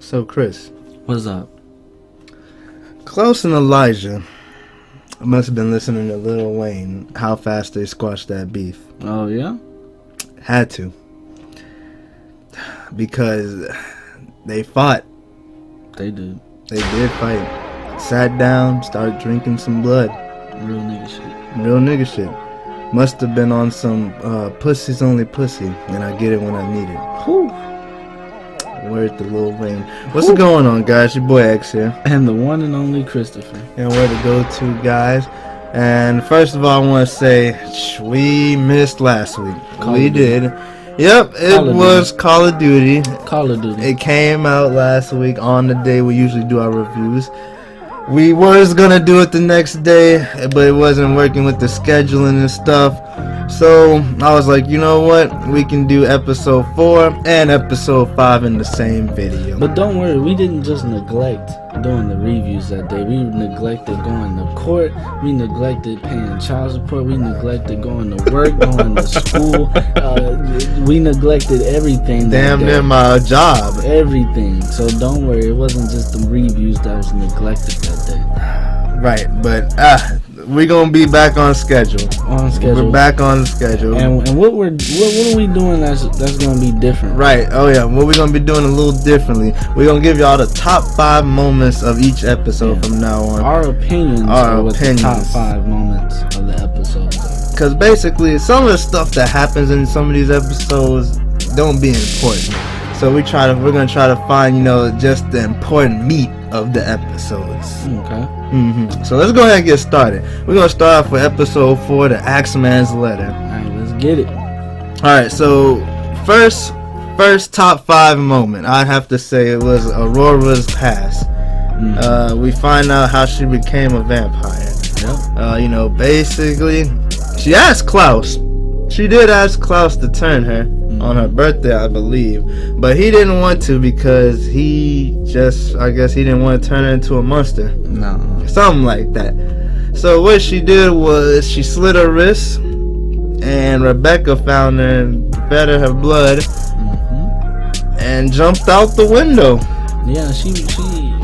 So, Chris. What's up? Klaus and Elijah must have been listening to Lil Wayne, how fast they squashed that beef. Oh, yeah? Had to. Because they fought. They did. They did fight. Sat down, started drinking some blood. Real nigga shit. Real nigga shit. Must have been on some pussy's only pussy, and I get it when I need it. Whew. Word to Lil Wayne. What's going on, guys? Your boy X here. And the one and only Christopher. And where to go to, guys. And first of all, I want to say, we missed last week. We did. Yep, it was Call of Duty. Call of Duty. It came out last week on the day we usually do our reviews. We was gonna do it the next day, but it wasn't working with the scheduling and stuff. So I was like, you know what? We can do episode 4 and episode 5 in the same video. But don't worry, we didn't just neglect doing the reviews that day. We neglected going to court. We neglected paying child support. We neglected going to work, going to school. We neglected everything. Damn near my job. Everything. So don't worry, it wasn't just the reviews that was neglected that day. Right, but we're gonna be back on schedule. On schedule. We're back on schedule. And what are we doing that's gonna be different? Right. Oh yeah. What we're gonna be doing a little differently. We're gonna give y'all the top 5 moments of each episode from now on. Our opinions. The top 5 moments of the episodes. Because basically, some of the stuff that happens in some of these episodes don't be important. So we're gonna try to find, just the important meat of the episodes. Okay. So let's go ahead and get started. We're gonna start off with episode 4, the Axeman's Letter. Alright, let's get it. Alright, so first top 5 moment, I have to say it was Aurora's past. We find out how she became a vampire. Yep. Basically, she asked Klaus. She did ask Klaus to turn her on her birthday, I believe, but he didn't want to because I guess he didn't want to turn her into a monster. No. Something like that. So what she did was she slit her wrist, and Rebecca found her and fed her blood, and jumped out the window. Yeah, she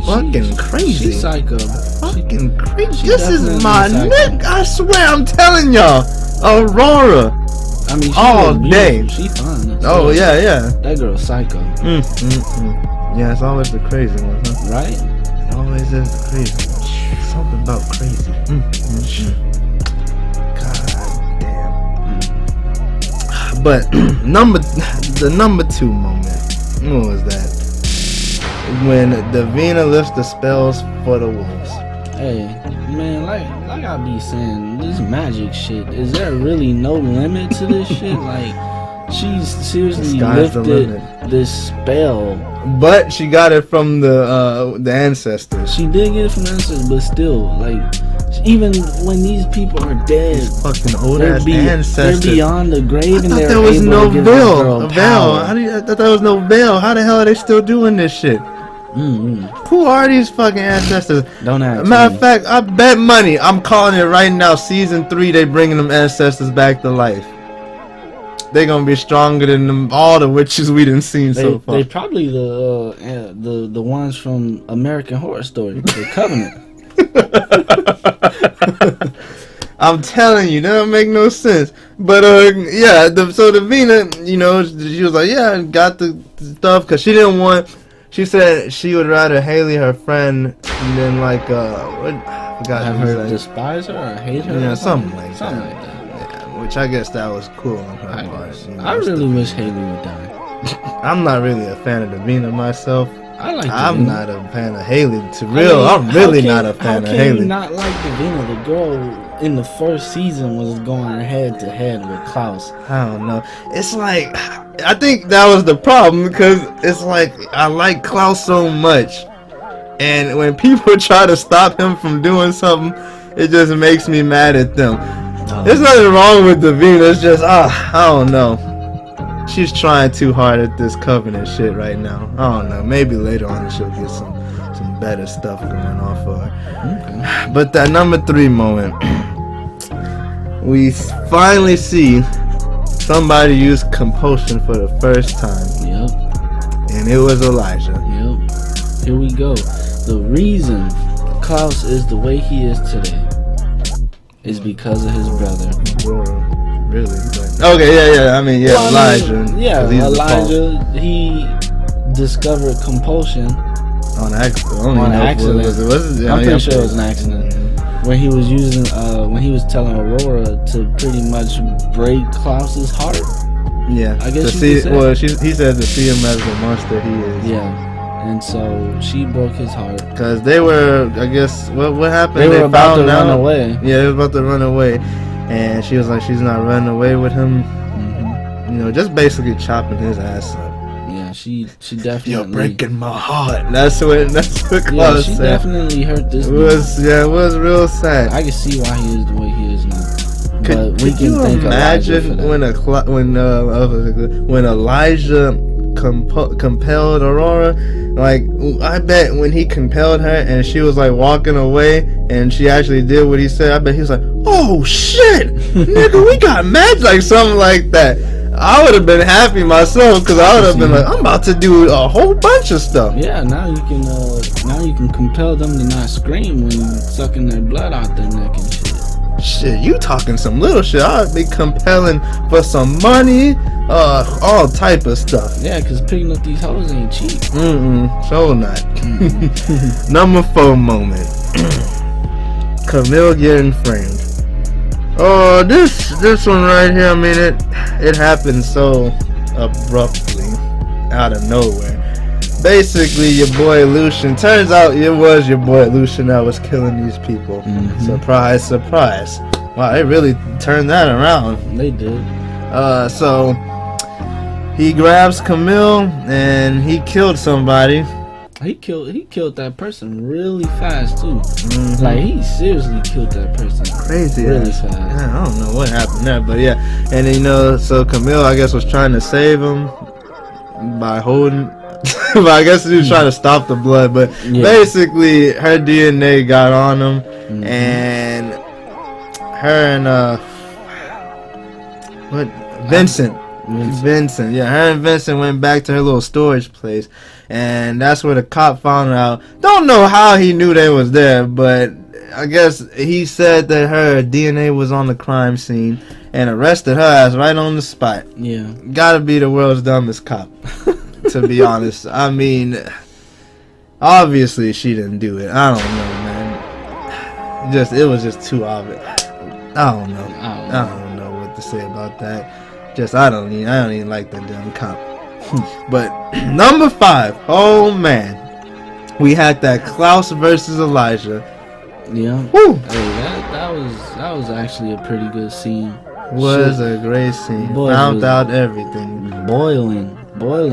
fucking crazy. She's psycho. Fucking crazy. This is my neck. I swear, I'm telling y'all, Aurora. I mean, all day. She fine. Oh yeah. That girl's psycho. Yeah, it's always the crazy ones, huh? Right? It always is the crazy ones. Something about crazy. God damn. But the number 2 moment. What was that? When Davina lifts the spells for the wolves. Hey, man, like I be saying, this magic shit, is there really no limit to this shit? Like, she's seriously lifted this spell. But she got it from the ancestors. She did get it from the ancestors, but still, like, even when these people are dead, these fucking old ass ancestors, they're beyond the grave, and there was no veil. I thought there was no veil. How the hell are they still doing this shit? Who are these fucking ancestors? Don't ask. Matter of fact, I bet money, I'm calling it right now, season 3, they bringing them ancestors back to life. They gonna be stronger than all the witches we done seen so far. They probably the ones from American Horror Story, the Covenant. I'm telling you, that don't make no sense. But yeah, so Davina, she was like, yeah, got the stuff, because she didn't want. She said she would rather Haley, her friend, than like what? I forgot. Have her despise her or hate her? Yeah, something like that. Yeah, which I guess that was cool on her part. I really wish Haley would die. I'm not really a fan of Davina myself. I'm not a fan of Haley. I'm really not a fan of Haley. How can you not like Davina? The girl in the first season was going head to head with Klaus. I don't know. It's like, I think that was the problem, because it's like I like Klaus so much, and when people try to stop him from doing something, it just makes me mad at them. There's nothing wrong with Davina. It's just I don't know. She's trying too hard at this Covenant shit right now. I don't know. Maybe later on she'll get some better stuff going on for her. Okay. But that number 3 moment, we finally see somebody use compulsion for the first time. Yep. And it was Elijah. Yep. Here we go. The reason Klaus is the way he is today is because of his brother. Really? Okay, yeah. I mean, yeah, Well, Elijah. Yeah, he's Elijah. He discovered compulsion on accident. on accident. I'm pretty sure it was an accident. When he was using, when he was telling Aurora to pretty much break Klaus's heart. Yeah, I guess to see. Well, he said to see him as the monster he is. Yeah, and so she broke his heart because they were. I guess what happened? They were about to run away. Yeah, they were about to run away, and she was like, she's not running away with him. Mm-hmm. You know, just basically chopping his ass up. Yeah, she definitely. You're breaking my heart. That's what Klaus yeah, she said. Definitely hurt this. It was real sad. I can see why he is the way he is now. Could you imagine when Elijah compelled Aurora? Like, I bet when he compelled her and she was like walking away and she actually did what he said, I bet he was like, oh shit, nigga, we got magic, like something like that. I would have been happy myself because I would have been like, I'm about to do a whole bunch of stuff. Yeah, now you can compel them to not scream when you sucking their blood out their neck and shit. Shit, you talking some little shit. I'd be compelling for some money, all type of stuff. Yeah, because picking up these hoes ain't cheap. So not. Number 4 moment. Camille getting framed. Oh, this one right here, I mean, it happened so abruptly, out of nowhere. Basically, your boy Lucian, turns out it was your boy Lucian that was killing these people. Mm-hmm. Surprise, surprise. Wow, they really turned that around. They did. So he grabs Camille and he killed somebody. He killed that person really fast too. Mm-hmm. Like, he seriously killed that person. Crazy. Really fast. Yeah, I don't know what happened there, but yeah. And so Camille, I guess, was trying to save him by holding. But I guess he was trying to stop the blood. But basically, her DNA got on him, and her and Vincent. Yeah, her and Vincent went back to her little storage place, and that's where the cop found out. Don't know how he knew they was there, but I guess he said that her DNA was on the crime scene and arrested her ass right on the spot. Yeah, gotta be the world's dumbest cop, to be honest. I mean, obviously she didn't do it. I don't know, man. It was just too obvious. I don't know what to say about that. I don't even like the damn cop. But number 5, oh man, we had that Klaus versus Elijah. Yeah. Woo. Hey, that was actually a pretty good scene. Was a great scene. Found out everything. Boiling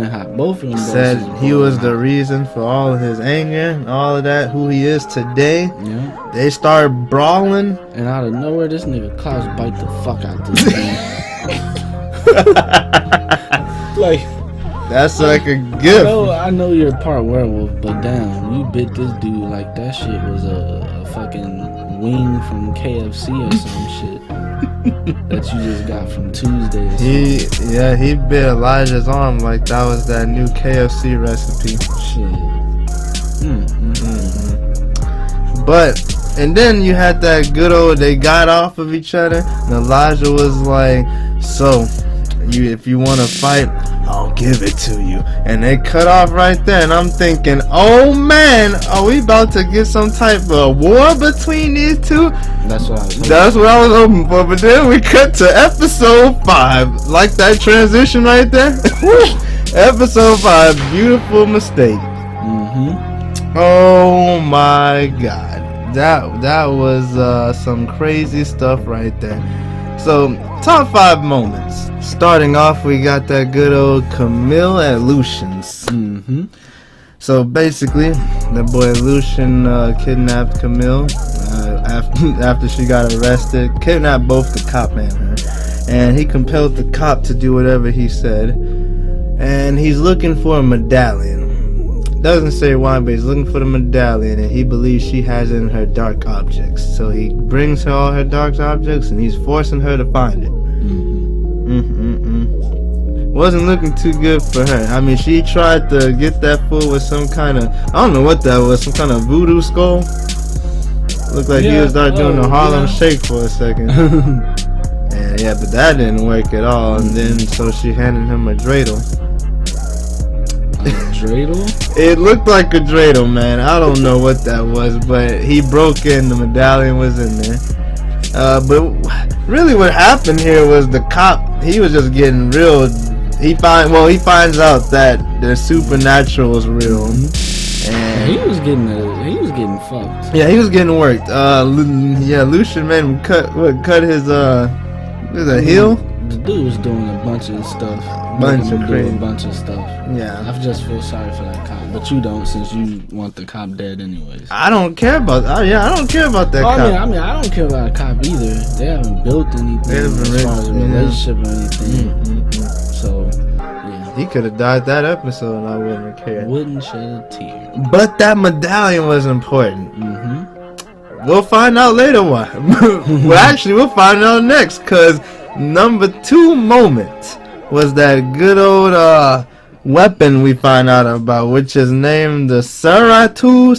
hot. Both of them said he was the reason for all of his anger and all of that. Who he is today. Yeah. They started brawling, and out of nowhere, this nigga Klaus bite the fuck out this dude. Like, that's like a gift. I know you're part werewolf, but damn, you bit this dude like that shit was a fucking wing from KFC or some shit that you just got from Tuesday. He bit Elijah's arm like that was that new KFC recipe. Shit. But and then you had that good old, they got off of each other, and Elijah was like, so if you want to fight, I'll give it to you. And they cut off right there, and I'm thinking, oh man, are we about to get some type of war between these two? That's what I was hoping for. But then we cut to episode 5. Like that transition right there? Episode 5, beautiful mistake. Oh my god. That was some crazy stuff right there. So, top 5 moments. Starting off, we got that good old Camille at Lucian's. So basically, the boy Lucian kidnapped Camille after she got arrested. Kidnapped both the cop and her. And he compelled the cop to do whatever he said. And he's looking for a medallion. Doesn't say why, but he's looking for the medallion, and he believes she has it in her dark objects. So he brings her all her dark objects, and he's forcing her to find it. wasn't looking too good for her. I mean, she tried to get that fool with some kind of, I don't know what that was, some kind of voodoo skull. Looked like he was start doing the Harlem Shake for a second. And yeah, but that didn't work at all. And then so she handed him a dreidel. Dreidel? It looked like a dreidel, man. I don't know what that was, but he broke in. The medallion was in there. But really, what happened here was the cop. He was just getting real. He finds out that the supernatural is real, and he was getting fucked. Yeah, he was getting worked. Lucian made him cut his heel. The dude was doing a bunch of stuff. A bunch of stuff. Yeah. I just feel sorry for that cop, but you don't, since you want the cop dead anyways. I don't care about. I don't care about that cop. I mean, I don't care about a cop either. They haven't built anything as far as a relationship or anything. So, yeah. He could have died that episode, and I wouldn't have cared. Wouldn't shed a tear. But that medallion was important. We'll find out later why. Well, actually, we'll find out next, because number 2 moment was that good old weapon we find out about, which is named the Saratua.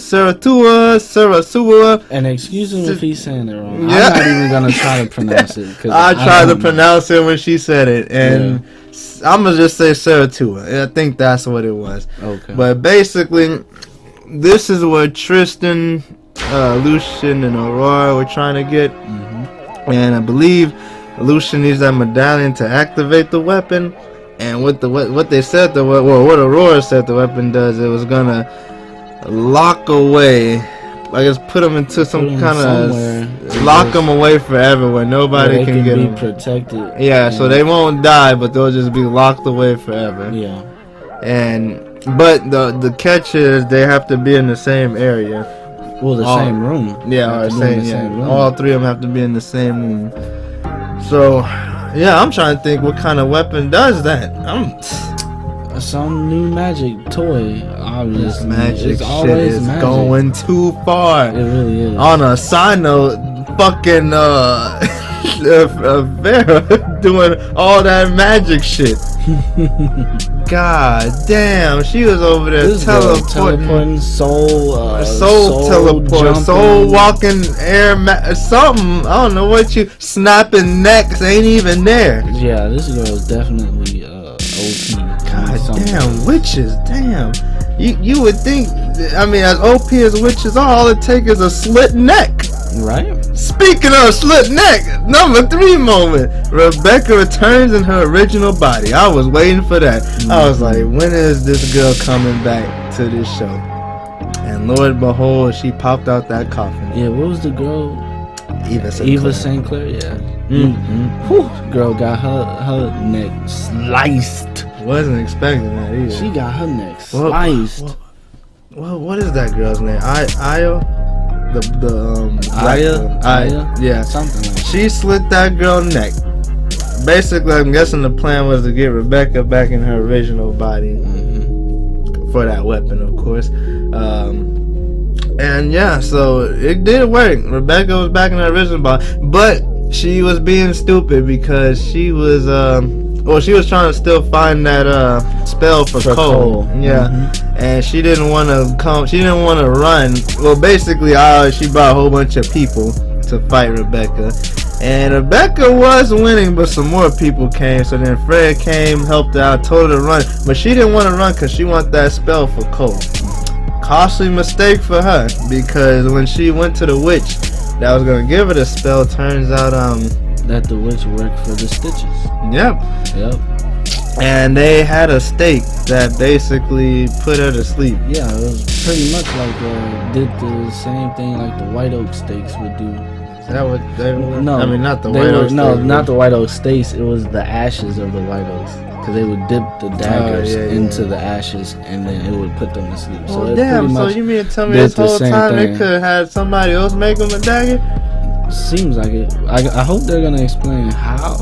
And excuse me if he's saying it wrong. Yeah. I'm not even gonna try to pronounce it. I tried to pronounce it when she said it, and I'm gonna just say Saratua. I think that's what it was. Okay. But basically, this is what Tristan, Lucian, and Aurora were trying to get, and I believe Lucian needs that medallion to activate the weapon. And what they said what Aurora said the weapon does, it was gonna lock away, I guess, put them into some kind of lock them away forever where nobody can get them. Protected. Yeah, so they won't die, but they'll just be locked away forever. Yeah. But the catch is they have to be in the same area. Well, the same room. Yeah, same room. All 3 of them have to be in the same room. So, yeah, I'm trying to think what kind of weapon does that. Some new magic toy. Obviously, magic it's shit is going too far. It really is. On a side note, fucking Vera doing all that magic shit. God damn, she was over there teleporting soul teleport, soul walking air, something. I don't know what you snapping necks ain't even there. Yeah, this girl is definitely OP. God damn, witches, damn. You would think, I mean, as OP as witches are, all it takes is a slit neck. Right. Speaking of slit neck, number 3 moment. Rebecca returns in her original body. I was waiting for that. I was like, when is this girl coming back to this show? And Lord behold, she popped out that coffin. Yeah, what was the girl? Eva St. Clair, yeah. Whew, girl got her neck sliced. Wasn't expecting that either. She got her neck sliced. What is that girl's name? Aya? Aya? Yeah. Something like that. She slit that girl's neck. Basically, I'm guessing the plan was to get Rebecca back in her original body. For that weapon, of course. And yeah, so it did work. Rebecca was back in her original body. But she was being stupid because she was she was trying to still find that spell for Cole. Yeah. And she didn't want to she didn't want to run. Well, basically, she brought a whole bunch of people to fight Rebecca. And Rebecca was winning, but some more people came. So then Fred came, helped her out, told her to run. But she didn't want to run because she wanted that spell for Cole. Costly mistake for her, because when she went to the witch that was going to give her the spell, turns out that the witch worked for the Stitches. Yep. And they had a stake that basically put her to sleep. Yeah, it was pretty much like did the same thing like the White Oak stakes would do. Is that what they were? No, I mean, not the White Oak stakes. No, not the White Oak stakes. It was the ashes of the White Oaks. Because they would dip the daggers into the ashes and then it would put them to sleep. Well, so damn, so you mean to tell me this whole time they could have had somebody else make them a dagger? Seems like it. I hope they're going to explain how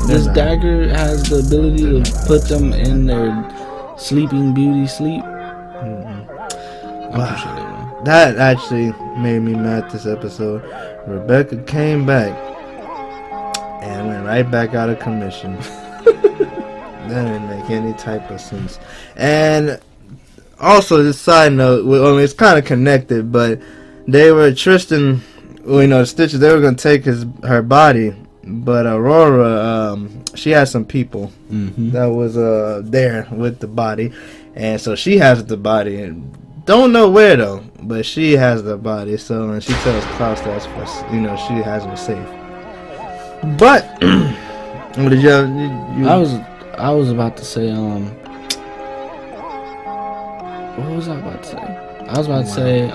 this dagger has the ability to put them in their sleeping beauty sleep. I'm pretty sure they will. That actually made me mad this episode. Rebecca came back and went right back out of commission. That didn't make any type of sense. And also, this side note, well, I mean, it's kind of connected, but they were Tristan. Well, the Stitches. They were gonna take her body, but Aurora, she had some people that was there with the body, and so she has the body, and don't know where though, but she has the body. So, and she tells Klaus that's for, she has him safe. But what did you? I was about to say what was I about to say? I was about to say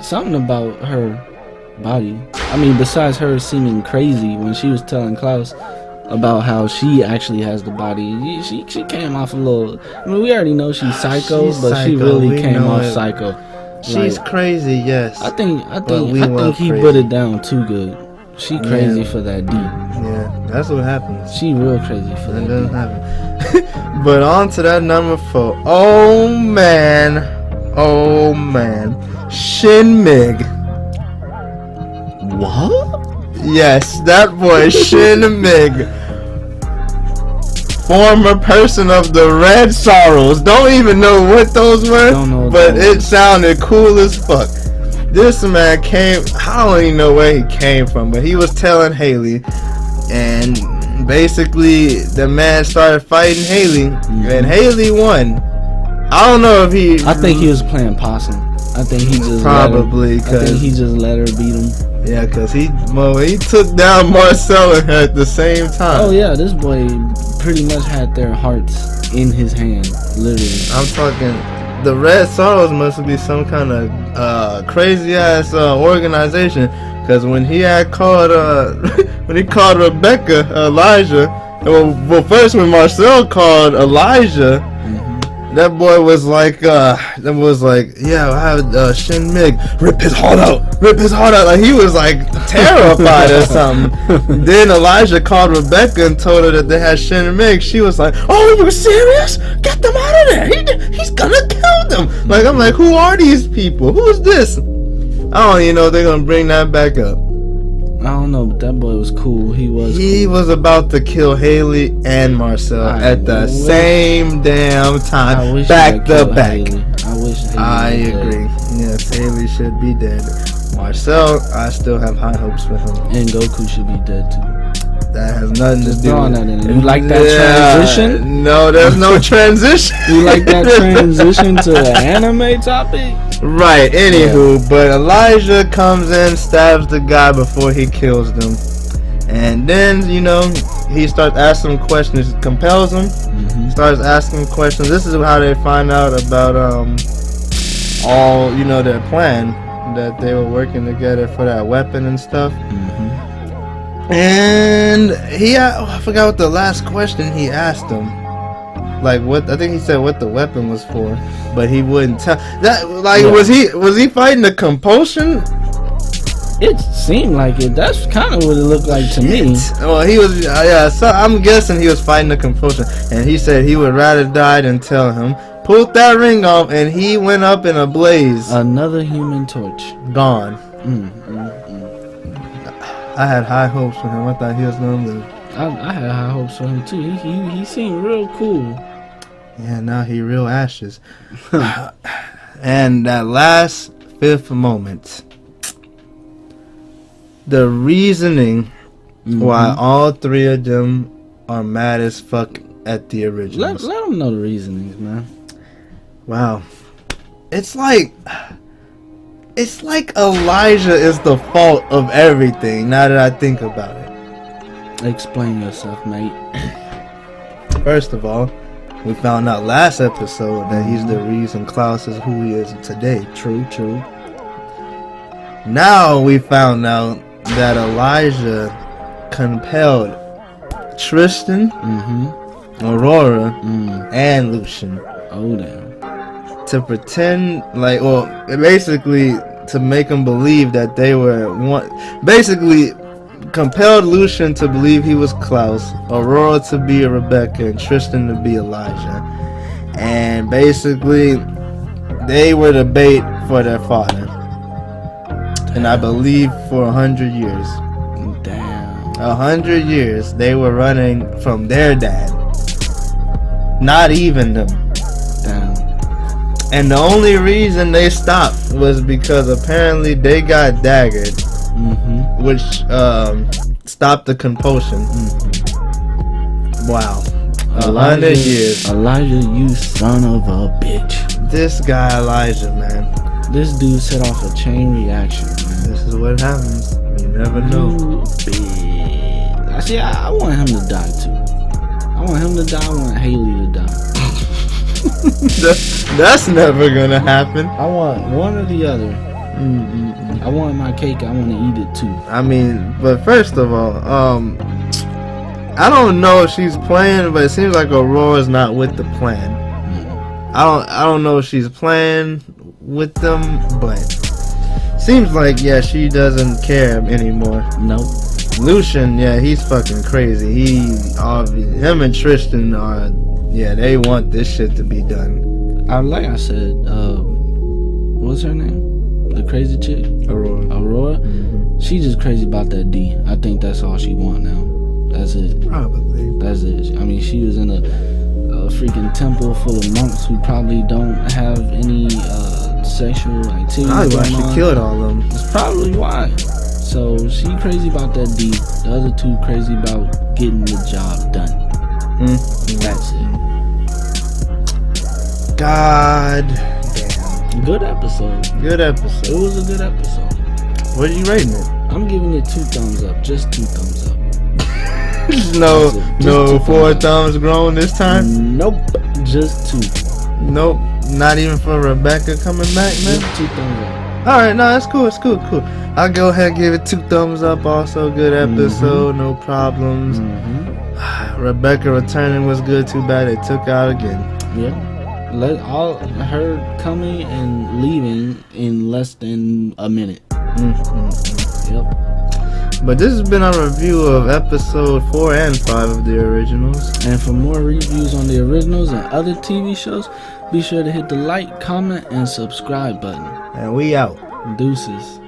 something about her body. I mean, besides her seeming crazy when she was telling Klaus about how she actually has the body, she came off a little. I mean, we already know she's psycho, but she really came off psycho. She's crazy, yes. I think he put it down too good. She crazy for that D. Yeah, that's what happens. She real crazy for that. That doesn't happen. But on to that number 4. Oh man, Shin Mig. What? Yes, that boy Shin Mig. Former person of the Red Sorrows. Don't even know what those were, but it sounded cool as fuck. This man came, I don't even know where he came from, but he was telling Haley, and basically the man started fighting Haley, and Haley won. I don't know if I think he was playing possum. I think he just I think he just let her beat him. Yeah, cause he took down Marcel and her at the same time. Oh yeah, this boy pretty much had their hearts in his hand, literally. I'm talking. The Red Sorrows must be some kind of crazy ass organization, because when he had called Rebecca Elijah, well first when Marcel called Elijah, that boy was like, yeah, I have Shin Mig rip his heart out, like he was like terrified or something. Then Elijah called Rebecca and told her that they had Shin Mig. She was like, oh, you serious? Get them out of there. He's gonna kill them. Like, I'm like, who are these people? Who is this? I don't even know if they're gonna bring that back up. I don't know, but that boy was cool. He was about to kill Haley and Marcel at the same damn time, back to back. I agree. Yes, Haley should be dead. Marcel, I still have high hopes for him. And Goku should be dead too. That has nothing to do with it. You like that transition? No, there's no transition. You like that transition to the anime topic? Right, anywho, but Elijah comes in, stabs the guy before he kills them. And then, he starts asking him questions, compels him, starts asking him questions. This is how they find out about all, their plan, that they were working together for that weapon and stuff. And I forgot what the last question he asked him. Like, what? I think he said what the weapon was for, but he wouldn't tell. That, like, was he fighting a compulsion? It seemed like it. That's kind of what it looked like to me. Well, he was, so I'm guessing he was fighting a compulsion, and he said he would rather die than tell him. Pulled that ring off, and he went up in a blaze. Another Human Torch. Gone. I had high hopes for him. I thought he was gonna live. I had high hopes for him too. He seemed real cool. Yeah, now he real ashes. And that last 5th moment, the reasoning why all 3 of them are mad as fuck at the originals. Let them know the reasonings, man. Wow, it's like Elijah is the fault of everything. Now that I think about it. Explain yourself, mate. First of all, we found out last episode that he's the reason Klaus is who he is today. True. Now we found out that Elijah compelled Tristan, Aurora, and Lucian. Oh damn. To pretend like, well, basically to make them believe that they were one. Basically, compelled Lucian to believe he was Klaus, Aurora to be Rebecca, and Tristan to be Elijah. And basically, they were the bait for their father. And I believe for 100 years. Damn. 100 years they were running from their dad. Not even them. Damn. And the only reason they stopped was because apparently they got daggered, which stopped the compulsion. Wow. 100 years. Elijah, you son of a bitch. This guy Elijah, man. This dude set off a chain reaction, man. This is what happens. You never know. See, I want him to die too. I want him to die. I want Haley to die. That's never gonna happen. I want one or the other. I want my cake. I want to eat it too. I mean, but first of all, I don't know if she's playing, but it seems like Aurora's not with the plan. I don't know if she's playing with them, but seems like she doesn't care anymore. Nope. Lucian, he's fucking crazy. Him and Tristan are, they want this shit to be done. Like I said, what's her name? The crazy chick? Aurora? She just crazy about that D. I think that's all she want now. That's it. Probably. That's it. I mean, she was in a freaking temple full of monks who probably don't have any sexual activity. Probably why she killed all of them. That's probably why. So she crazy about that D. The other two crazy about getting the job done. That's it. God damn. Good episode. Good episode. It was a good episode. What are you rating it? I'm giving it 2 thumbs up. Just 2 thumbs up. no 4 thumbs grown this time? Nope. Just 2. Nope. Not even for Rebecca coming back, man? Just 2 thumbs up. Alright, no, that's cool. It's cool. I'll go ahead and give it 2 thumbs up. Also, good episode. No problems. Rebecca returning was good. Too bad they took out again. Yeah. All her coming and leaving in less than a minute. Yep. But this has been our review of episode 4 and 5 of the originals. And for more reviews on the originals and other TV shows, be sure to hit the like, comment, and subscribe button. And we out. Deuces.